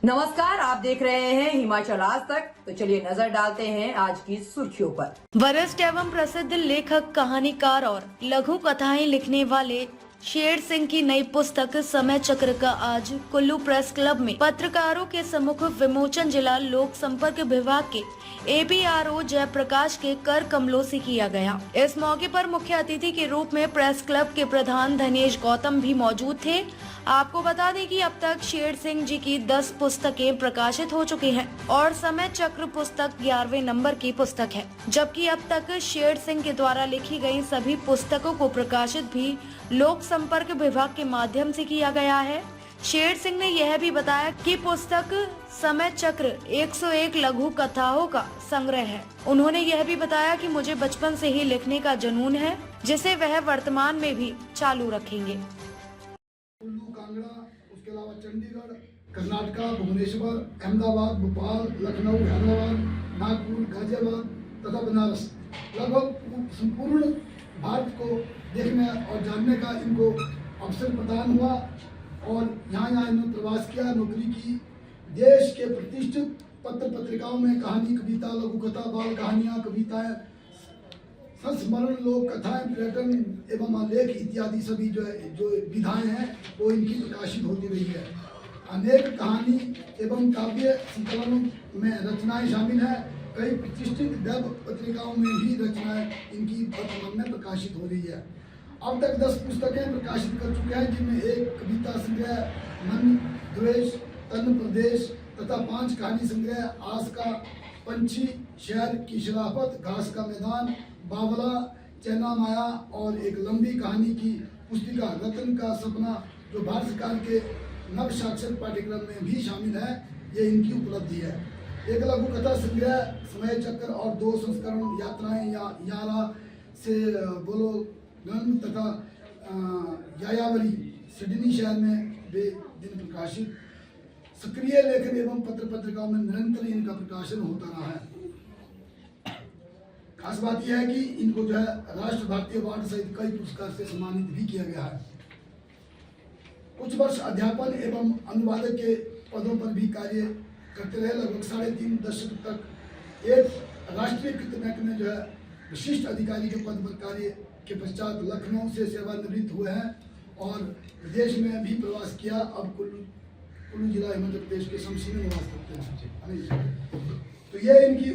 नमस्कार, आप देख रहे हैं हिमाचल आज तक। तो चलिए नजर डालते हैं आज की सुर्खियों पर। वरिष्ठ एवं प्रसिद्ध लेखक, कहानीकार और लघु कथाएं लिखने वाले शेर सिंह की नई पुस्तक समय चक्र का आज कुल्लू प्रेस क्लब में पत्रकारों के सम्मुख विमोचन जिला लोक संपर्क विभाग के APRO जयप्रकाश के कर कमलों से किया गया। इस मौके पर मुख्य अतिथि के रूप में प्रेस क्लब के प्रधान धनेश गौतम भी मौजूद थे। आपको बता दें कि अब तक शेर सिंह जी की 10 पुस्तकें प्रकाशित हो चुकी हैं और समय चक्र पुस्तक 11वें नंबर की पुस्तक है, जबकि अब तक शेर सिंह के द्वारा लिखी गई सभी पुस्तकों को प्रकाशित भी लोक संपर्क विभाग के माध्यम से किया गया है। शेर सिंह ने यह भी बताया कि पुस्तक समय चक्र 101 लघु कथाओं का संग्रह है। उन्होंने यह भी बताया कि मुझे बचपन से ही लिखने का जुनून है, जिसे वह वर्तमान में भी चालू रखेंगे। कुल्लू, कांगड़ा, उसके अलावा चंडीगढ़, कर्नाटका, भुवनेश्वर, अहमदाबाद, भोपाल, लखनऊ, हैदराबाद, नागपुर, गाजियाबाद तथा बनारस, लगभग संपूर्ण भारत को देखने और जानने का इनको अवसर प्रदान हुआ और यहाँ इन्होंने प्रवास किया, नौकरी की। देश के प्रतिष्ठित पत्र पत्रिकाओं में कहानी, कविता, लघु कथा, बाल कहानियाँ, कविताएं, संस्मरण, लोक कथाएं, पर्यटन एवं आलेख इत्यादि सभी जो विधाएं हैं वो इनकी प्रकाशित होती रही है। अनेक कहानी एवं काव्य संकलनों में रचनाएं शामिल हैं। कई प्रतिष्ठित वेब पत्रिकाओं में भी रचनाएं इनकी वर्तमान में प्रकाशित हो रही है। अब तक 10 पुस्तकें प्रकाशित कर चुके हैं, जिनमें एक कविता संग्रह मन, द्वेष, तन प्रदेश तथा 5 कहानी संग्रह आस का पंछी, शहर की शराफत, घास का मैदान, बावला, चैना माया और एक लंबी कहानी की पुस्तिका रतन का सपना, जो भारत सरकार के नव साक्षर पाठ्यक्रम में भी शामिल है। ये इनकी उपलब्धि है। एक लघु कथा संग्रह समय चक्र और 2 संस्करण यात्राएं यारा से बोलो गंग तथा यायावरी सिडनी शहर में वे दिन प्रकाशित। सक्रिय लेखन एवं पत्र पत्रिकाओं में निरंतर इनका प्रकाशन होता रहा है। खास बात यह है कि इनको जो है राष्ट्र भारतीय अवार्ड सहित कई पुरस्कार से सम्मानित भी किया गया है। कुछ वर्ष अध्यापन एवं अनुवादक के पदों पर भी कार्य करते रहे। लगभग 3.5 दशक तक एक राष्ट्रीयकृत बैंक में जो है विशिष्ट अधिकारी के पद पर कार्य के पश्चात लखनऊ से सेवानिवृत्त हुए हैं और विदेश में भी प्रवास किया। अब कुल्लू जिला हिमाचल प्रदेश के शमशी में निवास करते हैं। तो यह इनकी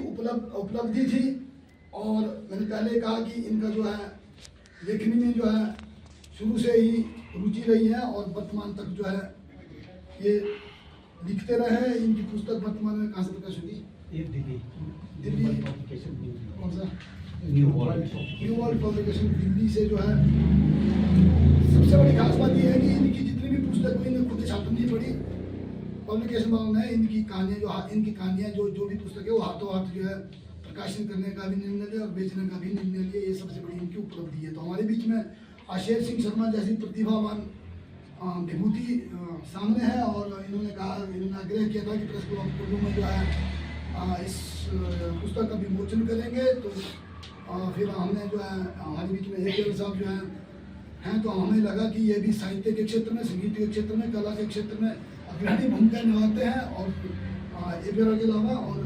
उपलब्धि थी और मैंने पहले कहा कि इनका जो है लेखनी में जो है शुरू से ही रुचि रही है और वर्तमान तक जो है ये लिखते रहे। इनकी पुस्तक वर्तमान में कहाँ से प्रकाशित हुई? दिल्ली कौन सा? न्यू वर्ल्ड पब्लिकेशन दिल्ली से जो है। सबसे बड़ी खास बात यह है कि इनकी जितनी भी पुस्तक हुई इन्हें खुद छाप नहीं पड़ी। पब्लिकेशन वालों ने इनकी कहानियाँ जो भी पुस्तक है वो हाथों हाथ जो है प्रकाशन करने का भी निर्णय लिया और बेचने का भी निर्णय लिया। ये सबसे बड़ी इनकी उपलब्धि है। तो हमारे बीच में शेर सिंह शर्मा जैसी प्रतिभावान विभूति सामने है और इन्होंने आग्रह किया था कि प्रेस क्लब कुल्लू में जो है इस पुस्तक का विमोचन करेंगे। तो फिर हमने जो है हमारे बीच में APRO साहब जो हैं तो हमें लगा कि ये भी साहित्य के क्षेत्र में, संगीत के क्षेत्र में, कला के क्षेत्र में अग्रणी भूमिका निभाते हैं और APRO के अलावा। और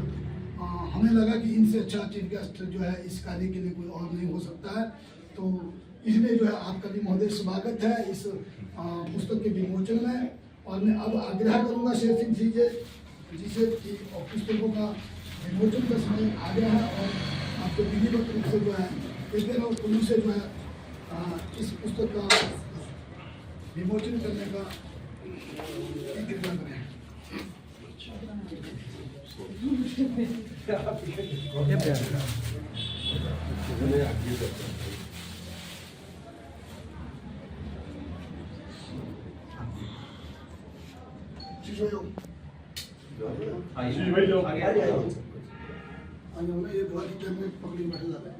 हमें लगा कि इनसे अच्छा चीफ गेस्ट जो है इस कार्य के लिए कोई और नहीं हो सकता है। तो इसलिए जो है आपका भी महोदय स्वागत है इस पुस्तक के विमोचन में। और मैं अब आग्रह करूंगा शेर सिंह जी से कि पुस्तकों का विमोचन का समय आ गया है और आपको विधिवत रूप से जो है APRO कुल्लू से जो है इस पुस्तक का विमोचन करने का इंतजाम करें। ये बहुत ही पकड़ी बैठे जाते हैं।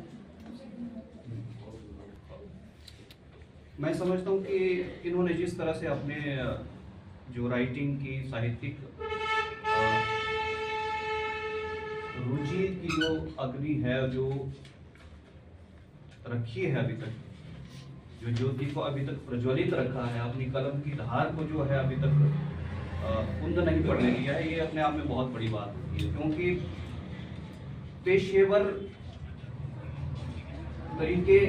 मैं समझता हूँ कि इन्होंने जिस तरह से अपने जो राइटिंग की साहित्यिक रुचि की जो अग्नि है जो रखी है अभी तक, जो ज्योति को अभी तक प्रज्वलित रखा है, अपनी कलम की धार को जो है अभी तक कुंद नहीं पढ़ने दिया है, ये अपने आप में बहुत बड़ी बात होती है, क्योंकि पेशेवर तरीके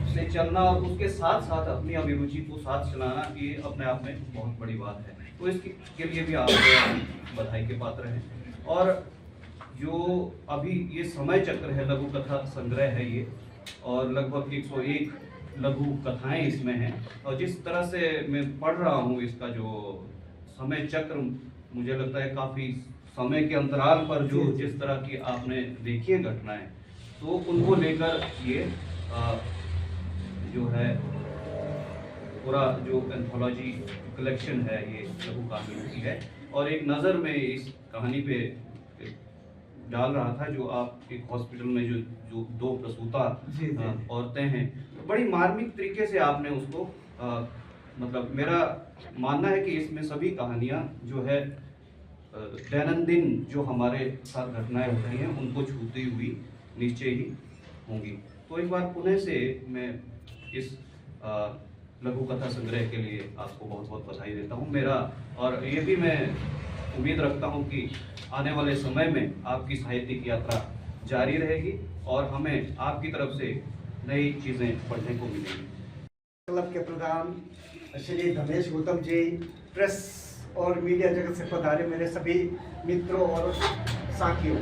से चलना और उसके साथ साथ अपनी अभिरुचि को साथ चलाना, ये अपने आप में बहुत बड़ी बात है। तो इसके लिए भी आप बधाई के पात्र हैं। और जो अभी ये समय चक्र है, लघु कथा संग्रह है ये, और लगभग 101 लघु कथाएं इसमें हैं, और जिस तरह से मैं पढ़ रहा हूँ इसका जो समय चक्र, मुझे लगता है काफ़ी समय के अंतराल पर जो जिस तरह की आपने देखी है घटनाएं, तो उनको लेकर ये जो है पूरा जो एंथोलॉजी कलेक्शन है ये लघु कहानियों की है। और एक नज़र में इस कहानी पे डाल रहा था, जो आप एक हॉस्पिटल में जो दो प्रसूता औरतें हैं, बड़ी मार्मिक तरीके से आपने उसको मतलब मेरा मानना है कि इसमें सभी कहानियाँ जो है दैनंदिन जो हमारे साथ घटनाएं हो रही हैं उनको छूती हुई निश्चय ही होंगी। तो एक बार पुनः से मैं इस लघु कथा संग्रह के लिए आपको बहुत बहुत बधाई देता हूँ मेरा, और ये भी मैं उम्मीद रखता हूँ कि आने वाले समय में आपकी साहित्यिक यात्रा जारी रहेगी और हमें आपकी तरफ से नई चीज़ें पढ़ने को मिलेंगी। क्लब के प्रधान श्री धनेश गौतम जी, प्रेस और मीडिया जगत से पधारे मेरे सभी मित्रों और साथियों,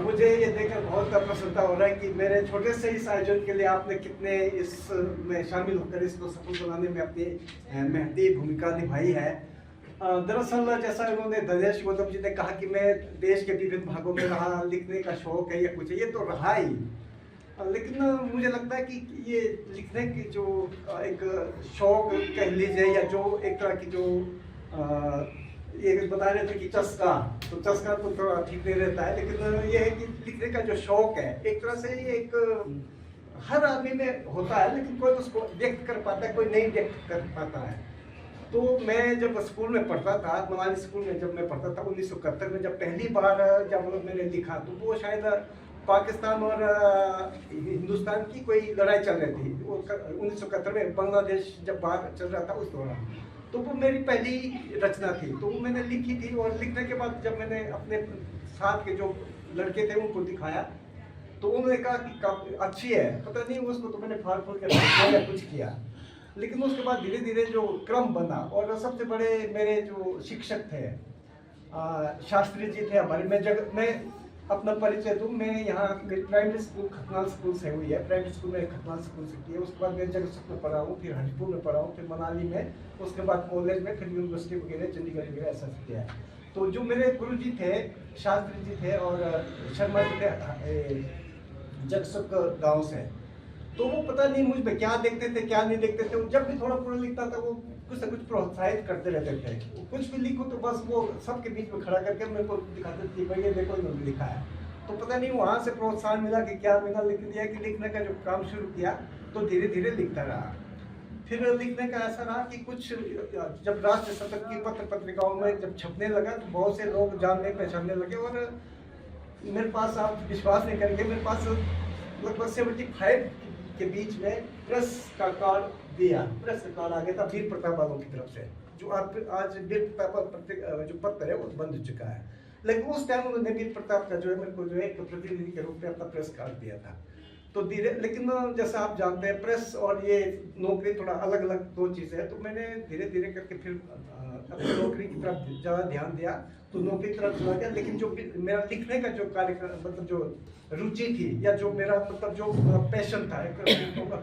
मुझे ये देखकर बहुत प्रसन्नता हो रहा है कि मेरे छोटे से इस आयोजन के लिए आपने कितने इसमें शामिल होकर इसको सफल बनाने में अपनी महती भूमिका निभाई है। दरअसल जैसा उन्होंने धनेश गौतम जी ने कहा कि मैं देश के विभिन्न भागों में रहा, लिखने का शौक है या कुछ है, ये तो रहा ही, लेकिन मुझे लगता है कि ये लिखने की जो एक शौक कह लीजिए या जो एक तरह की जो ये बता रहे थे कि चस्का, तो चस्का तो थोड़ा ठीक नहीं रहता है, लेकिन ये है कि लिखने का जो शौक है एक तरह से ये एक हर आदमी में होता है, लेकिन कोई उसको व्यक्त कर पाता है, कोई नहीं व्यक्त कर पाता है। तो मैं जब स्कूल में पढ़ता था, मनाली स्कूल में जब मैं पढ़ता था 1971 में, जब पहली बार जब मैंने लिखा तो वो शायद पाकिस्तान और हिंदुस्तान की कोई लड़ाई चल रही थी, वो 1971 में बांग्लादेश जब बाहर चल रहा था उस दौरान, तो वो मेरी पहली रचना थी, तो वो मैंने लिखी थी। और लिखने के बाद जब मैंने अपने साथ के जो लड़के थे उनको दिखाया तो उन्होंने कहा कि काफी अच्छी है, पता नहीं उसको तो मैंने फाड़ फूड़ के कुछ किया, लेकिन उसके बाद धीरे धीरे जो क्रम बना, और सबसे बड़े मेरे जो शिक्षक थे शास्त्री जी थे हमारे, मैं अपना परिचय दूँ, मैं यहाँ प्राइमरी स्कूल खतनाल स्कूल से हुई है, प्राइमरी स्कूल में खतनाल स्कूल से की है, उसके बाद मैं जगत में पढ़ा हूँ, फिर हरिपुर में पढ़ा हूँ, फिर मनाली में, उसके बाद कॉलेज में, फिर यूनिवर्सिटी वगैरह चंडीगढ़ वगैरह ऐसा किया है। तो जो मेरे गुरु जी थे, शास्त्री जी थे और शर्मा जी थे जगसुख गाँव से, तो वो पता नहीं मुझ में क्या देखते थे क्या नहीं देखते थे, जब भी थोड़ा पूरा लिखता था वो कुछ ना कुछ प्रोत्साहित करते रहते थे, कुछ भी लिखो तो बस वो सबके बीच में खड़ा करके मेरे को दिखाते थे भाई ये देखो इन्होंने लिखा है। तो पता नहीं वहाँ से प्रोत्साहन मिला कि क्या मिला, लेकिन यह कि लिखने का जो काम शुरू किया तो धीरे धीरे लिखता रहा। फिर लिखने का ऐसा रहा कि कुछ जब राष्ट्र शतक की पत्र पत्रिकाओं में जब छपने लगा तो बहुत से लोग जानने पहचानने लगे, और मेरे पास आप विश्वास नहीं करेंगे, मेरे पास लगभग 75 के बीच में प्रेस का कार्ड दिया, प्रेस का कार्ड आ गया था वीर प्रताप वालों की तरफ से, जो आज वीर प्रताप जो पत्र है वो बंद हो चुका है, लेकिन उस टाइम उन्होंने वीर प्रताप का जो है मेरे को जो है एक प्रतिनिधि के रूप में अपना प्रेस कार्ड दिया था। तो धीरे, लेकिन जैसा आप जानते हैं प्रेस और ये नौकरी थोड़ा अलग अलग दो चीज़ें हैं, तो मैंने धीरे धीरे करके फिर अपनी नौकरी की तरफ ज़्यादा ध्यान दिया, तो नौकरी की तरफ चला गया। लेकिन जो मेरा लिखने का जो कार्यक्रम मतलब जो रुचि थी या जो मेरा मतलब जो पैशन था, एक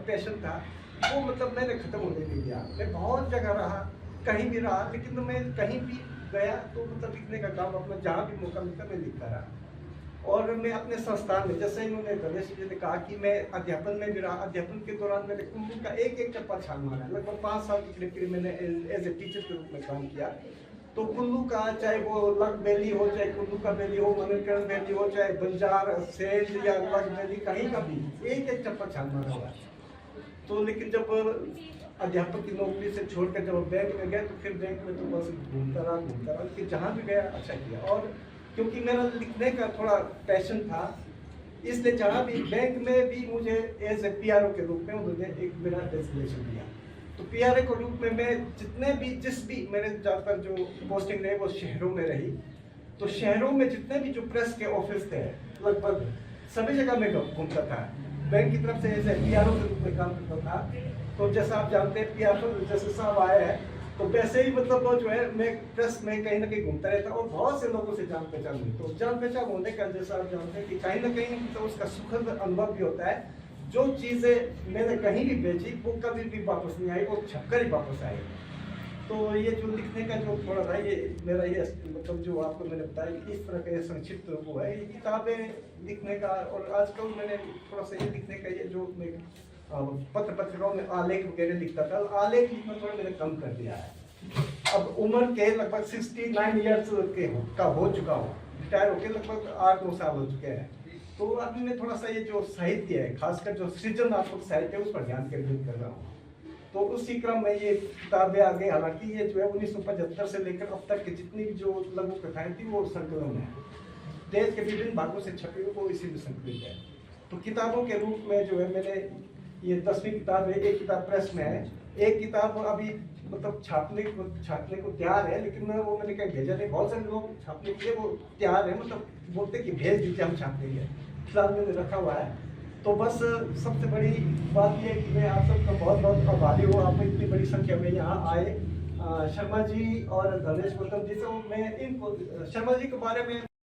पैशन था, वो मतलब मैंने ख़त्म होने नहीं दिया। मैं बहुत जगह रहा, कहीं भी रहा, लेकिन मैं कहीं भी गया तो मतलब लिखने का काम अपना जहाँ भी मौका मिलता मैं लिखता रहा। और मैं अपने संस्थान में, जैसे इन्होंने गणेश जी ने कहा कि मैं अध्यापन में भी रहा, अध्यापन के दौरान मैंने कुल्लू का एक चप्पा छान मारा है। लगभग 5 साल की करीब मैंने एज ए टीचर के रूप में काम किया। तो कुल्लू का चाहे वो लग वैली हो, चाहे कुल्लू का वैली हो, मनेकरण वैली हो, चाहे बंजार सेंध या लग वैली, कहीं का भी एक चप्पा छान मारा हुआ। तो लेकिन जब अध्यापक की नौकरी से छोड़कर जब बैंक में गए तो फिर बैंक में तो बस घूमता रहा, कि जहाँ भी गया अच्छा किया। और क्योंकि मेरा लिखने का थोड़ा पैशन था, इसलिए जहाँ भी बैंक में भी मुझे एज ए PRO के रूप में उन्होंने एक मेरा डेजिग्नेशन दिया। तो पीआरए के रूप में मैं जिस भी मेरे ज़्यादातर जो पोस्टिंग रही वो शहरों में रही। तो शहरों में जितने भी जो प्रेस के ऑफिस थे लगभग सभी जगह मैं घूमता था। बैंक की तरफ से ऐसे पीआरओ के रूप में काम करता था। तो जैसा आप जानते हैं पीआरओ जैसे साहब आए हैं तो वैसे ही मतलब वो जो है मैं प्रेस में कहीं ना कहीं घूमता रहता और बहुत से लोगों से जान पहचान हुई। तो जान पहचान होने का जैसा आप जानते हैं कि कहीं ना कहीं तो उसका सुखद अनुभव भी होता है। जो चीज़ें मैंने कहीं भी बेची वो कभी भी वापस नहीं आई, वो छपकर ही वापस आई। तो ये जो लिखने का जो थोड़ा था ये मेरा ये मतलब जो आपको मैंने बताया कि इस तरह का संक्षिप्त वो है ये किताबें लिखने का। और आजकल मैंने थोड़ा सा ये लिखने का ये जो मैं पत्रिकाओं में आलेख वगैरह लिखता था, आलेख लिखना थोड़ा मैंने कम कर दिया है। अब उम्र के लगभग 69 ईयर्स का हो चुका हूँ, रिटायर होकर लगभग 8-9 साल हो चुके हैं। तो अभी मैं थोड़ा सा ये जो साहित्य है खासकर जो सृजनात्मक साहित्य है उस पर ध्यान केंद्रित कर रहा हूँ। तो उसी क्रम में ये किताबें आगे, हालांकि ये जो है 1975 से लेकर अब तक की जितनी भी जो लघु कथाएं थी वो संकलन है, देश के विभिन्न भागों से छपी हुई वो इसी में संकलित है। तो किताबों के रूप में जो है मैंने ये 10वीं किताब है, एक किताब प्रेस में है, एक किताब अभी मतलब छापने को तैयार है, लेकिन वो मैंने कहीं भेजा नहीं। बहुत सारे लोग छापने के लिए वो तैयार है, मतलब बोलते कि भेज दीजिए हम छाप देंगे, फिलहाल मैंने रखा हुआ है। तो बस सबसे बड़ी बात यह है कि मैं आप सबका बहुत बहुत आभारी हूँ, आप इतनी बड़ी संख्या में यहाँ आए। शर्मा जी और धनेश गौतम जी, तो मैं इनको शर्मा जी के बारे में